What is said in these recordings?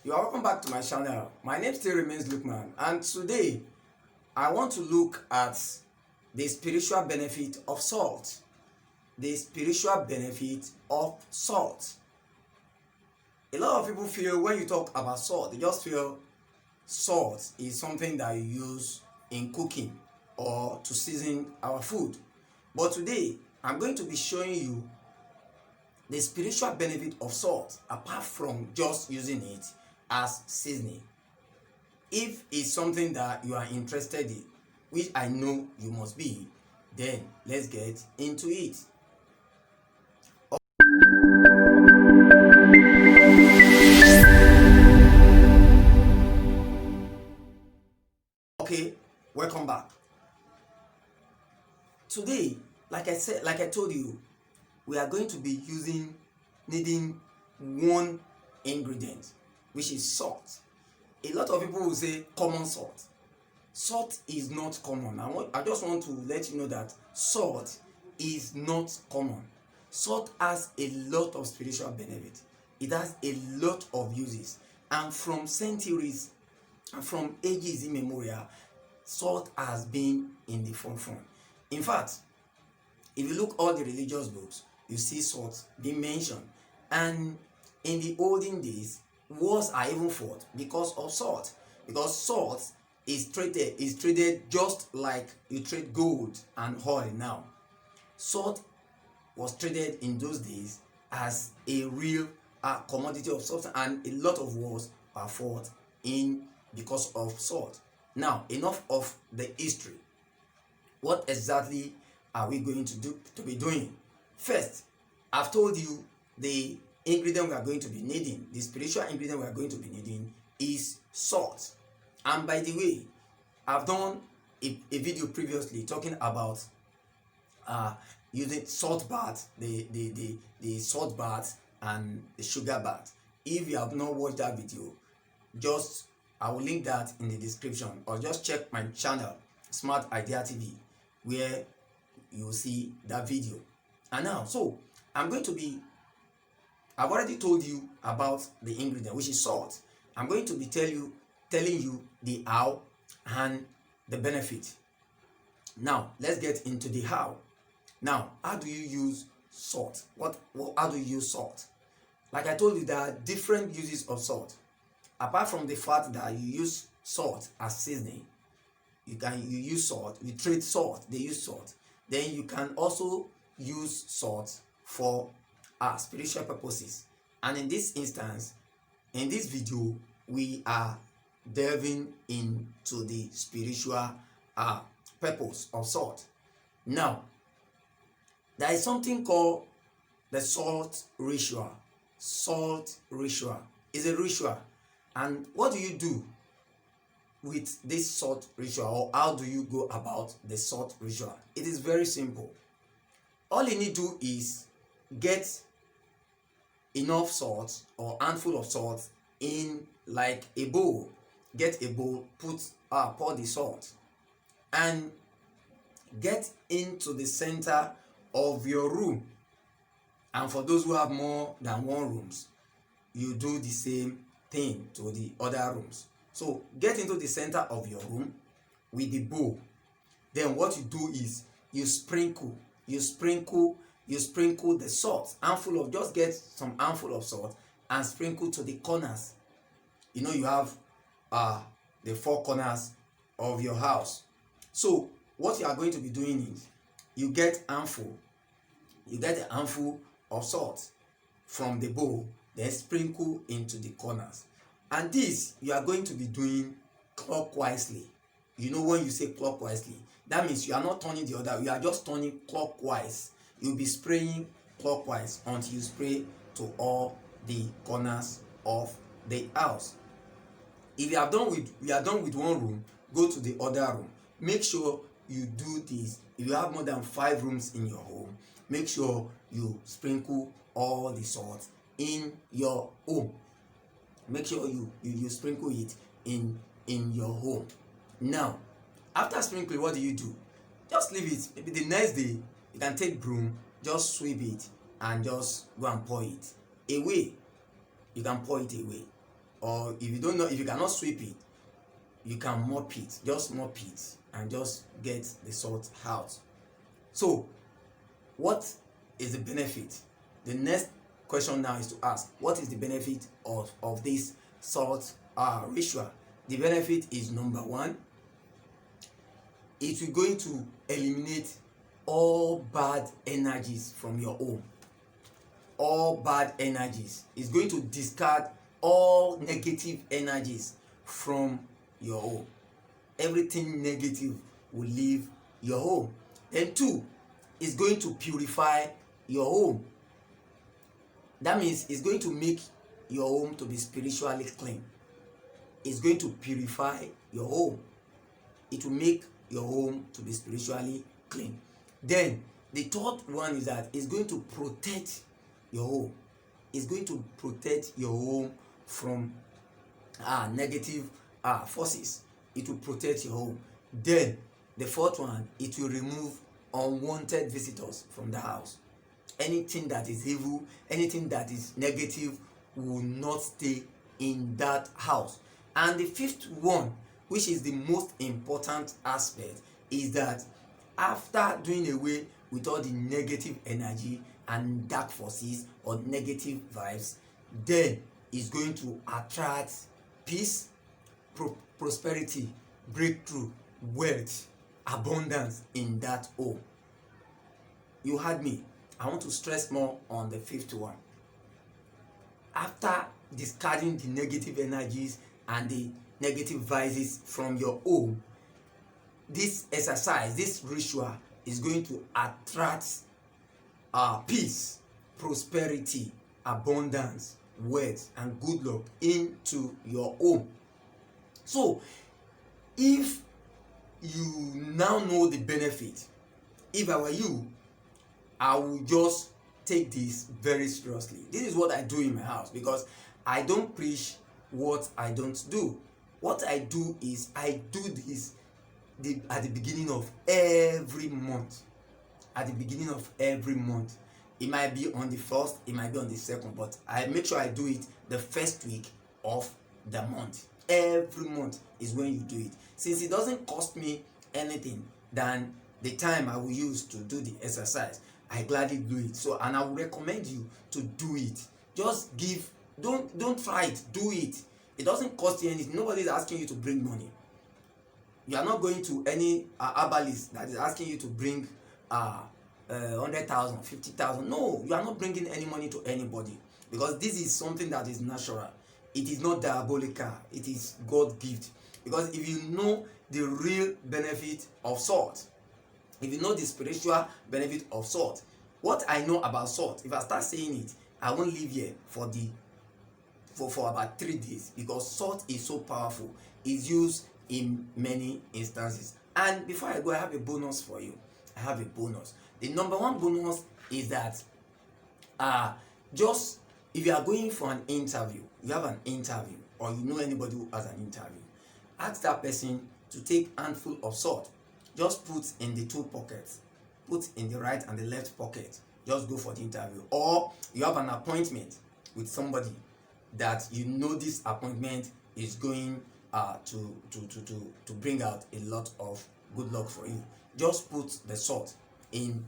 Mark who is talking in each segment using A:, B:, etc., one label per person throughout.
A: You are welcome back to my channel. My name still remains Lookman, and today I want to look at the spiritual benefit of salt. The spiritual benefit of salt. A lot of people feel when you talk about salt, they just feel salt is something that you use in cooking or to season our food. But today I'm going to be showing you the spiritual benefit of salt apart from just using it as seasoning. If it's something that you are interested in, which I know you must be, then let's get into it. Okay, welcome back. Today, like I told you, we are going to be needing one ingredient, which is salt. A lot of people will say common salt. Salt is not common. I just want to let you know that salt is not common. Salt has a lot of spiritual benefit. It has a lot of uses, and from centuries and from ages immemorial, salt has been in the forefront. In fact, if you look all the religious books, you see salt being mentioned. And in the olden days, wars are even fought because of salt. Because salt is traded just like you trade gold and oil now. Salt was traded in those days as a real commodity of substance, and a lot of wars are fought in because of salt. Now, enough of the history. What exactly are we going to be doing? First, I've told you the ingredient we are going to be needing, the spiritual ingredient we are going to be needing is salt. And by the way, I've done a video previously talking about using salt bath, the salt bath and the sugar bath. If you have not watched that video, I will link that in the description, or just check my channel Smart Idea TV, where you will see that video. And now, so I've already told you about the ingredient, which is salt. I'm going to be telling you the how and the benefit. Now let's get into the how. Now, how do you use salt? How do you use salt? Like I told you, there are different uses of salt. Apart from the fact that you use salt as seasoning, you use salt, you trade salt, they use salt. Then you can also use salt for spiritual purposes. And in this instance, in this video, we are delving into the spiritual purpose of salt. Now, there is something called the salt ritual. Salt ritual is a ritual. And what do you do with this salt ritual, or how do you go about the salt ritual? It is very simple. All you need to do is get enough salt or handful of salt in like a bowl. Get a bowl, pour the salt, and get into the center of your room. And for those who have more than one rooms, you do the same thing to the other rooms. So get into the center of your room with the bowl. Then what you do is you sprinkle the salt. Just get some handful of salt and sprinkle to the corners. You know, you have the four corners of your house. So what you are going to be doing is you get a handful of salt from the bowl, then sprinkle into the corners. And this you are going to be doing clockwise. You know, when you say clockwise, that means you are not turning the other, you are just turning clockwise. You'll be spraying clockwise until you spray to all the corners of the house. If you are done with one room, go to the other room. Make sure you do this. If you have more than 5 rooms in your home, make sure you sprinkle all the salt in your home. Make sure you sprinkle it in your home. Now, after sprinkling, what do? Just leave it. Maybe the next day you can take broom, just sweep it and just go and pour it away. You can pour it away. or if you don't know, if you cannot sweep it, you can mop it. Just mop it and just get the salt out. So what is the benefit? The next question now is to ask, what is the benefit of this salt ritual? The benefit is, number one, it will going to eliminate all bad energies from your home. All bad energies. It's going to discard all negative energies from your home. Everything negative will leave your home. Then two, it's going to purify your home. That means it's going to make your home to be spiritually clean. It's going to purify your home. It will make your home to be spiritually clean. Then the third one is that it's going to protect your home. It's going to protect your home from negative forces. It will protect your home. Then the fourth one, it will remove unwanted visitors from the house. Anything that is evil, anything that is negative will not stay in that house. And the fifth one, which is the most important aspect, is that after doing away with all the negative energy and dark forces or negative vibes, then it's going to attract peace, prosperity, breakthrough, wealth, abundance in that home. You heard me. I want to stress more on the fifth one. After discarding the negative energies and the negative vices from your home, this exercise, this ritual is going to attract peace, prosperity, abundance, wealth, and good luck into your home. So if you now know the benefit, if I were you, I would just take this very seriously. This is what I do in my house, because I don't preach what I don't do. What I do is I do this at the beginning of every month. At the beginning of every month. It might be on the first, it might be on the second, but I make sure I do it the first week of the month. Every month is when you do it. Since it doesn't cost me anything than the time I will use to do the exercise, I gladly do it. So, and I would recommend you to do it. Just give, don't try it, do it. It doesn't cost you anything. Nobody is asking you to bring money. You are not going to any herbalist that is asking you to bring 100,000, 50,000. No, you are not bringing any money to anybody, because this is something that is natural. It is not diabolical. It is God gift. Because if you know the real benefit of salt, if you know the spiritual benefit of salt, what I know about salt, if I start saying it, I won't live here for about 3 days, because salt is so powerful. It's used in many instances. And before I go, I have a bonus for you. I have a bonus. The number one bonus is that just if you are going for an interview, you have an interview, or you know anybody who has an interview, ask that person to take a handful of salt. Just put in the 2 pockets. Put in the right and the left pocket. Just go for the interview. Or you have an appointment with somebody that you know this appointment is going to bring out a lot of good luck for you. Just put the salt in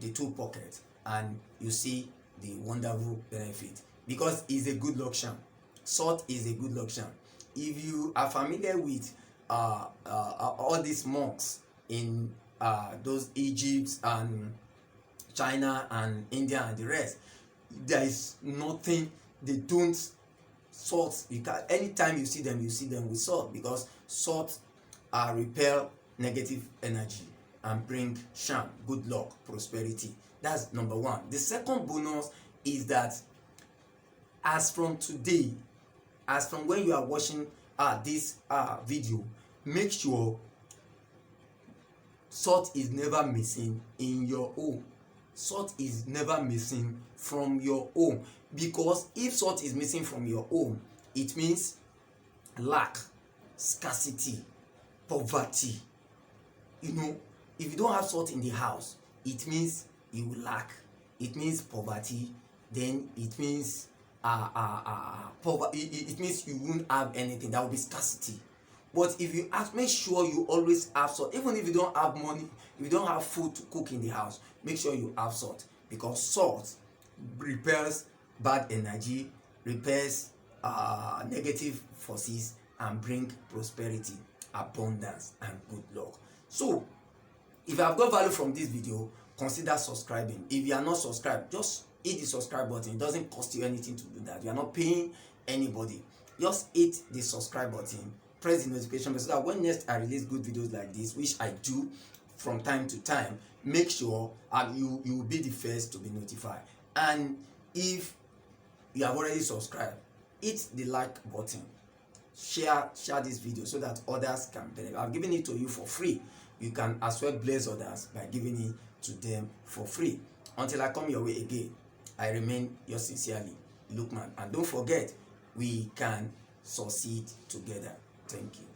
A: the 2 pockets and you see the wonderful benefit, because it's a good luck charm. Salt is a good luck charm. If you are familiar with all these monks in those Egypt and China and India and the rest, there is nothing they don't salt. You can, anytime you see them with salt, because salt repel negative energy and bring charm, good luck, prosperity. That's number one. The second bonus is that as from today, as from when you are watching this video, make sure salt is never missing in your home. Salt is never missing from your home, because if salt is missing from your home, it means lack, scarcity, poverty. You know, if you don't have salt in the house, it means you lack. It means poverty. Then it means poverty, it means you won't have anything. There will be scarcity. But if you ask, make sure you always have salt. Even if you don't have money, if you don't have food to cook in the house, make sure you have salt, because salt repels bad energy, repels negative forces, and bring prosperity, abundance, and good luck. So if you have got value from this video, consider subscribing. If you are not subscribed, just hit the subscribe button. It doesn't cost you anything to do that. You are not paying anybody. Just hit the subscribe button, press the notification bell, so that when next I release good videos like this, which I do from time to time, make sure you will be the first to be notified. And if you have already subscribed, hit the like button, share this video so that others can benefit. I've given it to you for free. You can as well bless others by giving it to them for free. Until I come your way again, I remain yours sincerely, Lookman. And don't forget, we can succeed together. Thank you.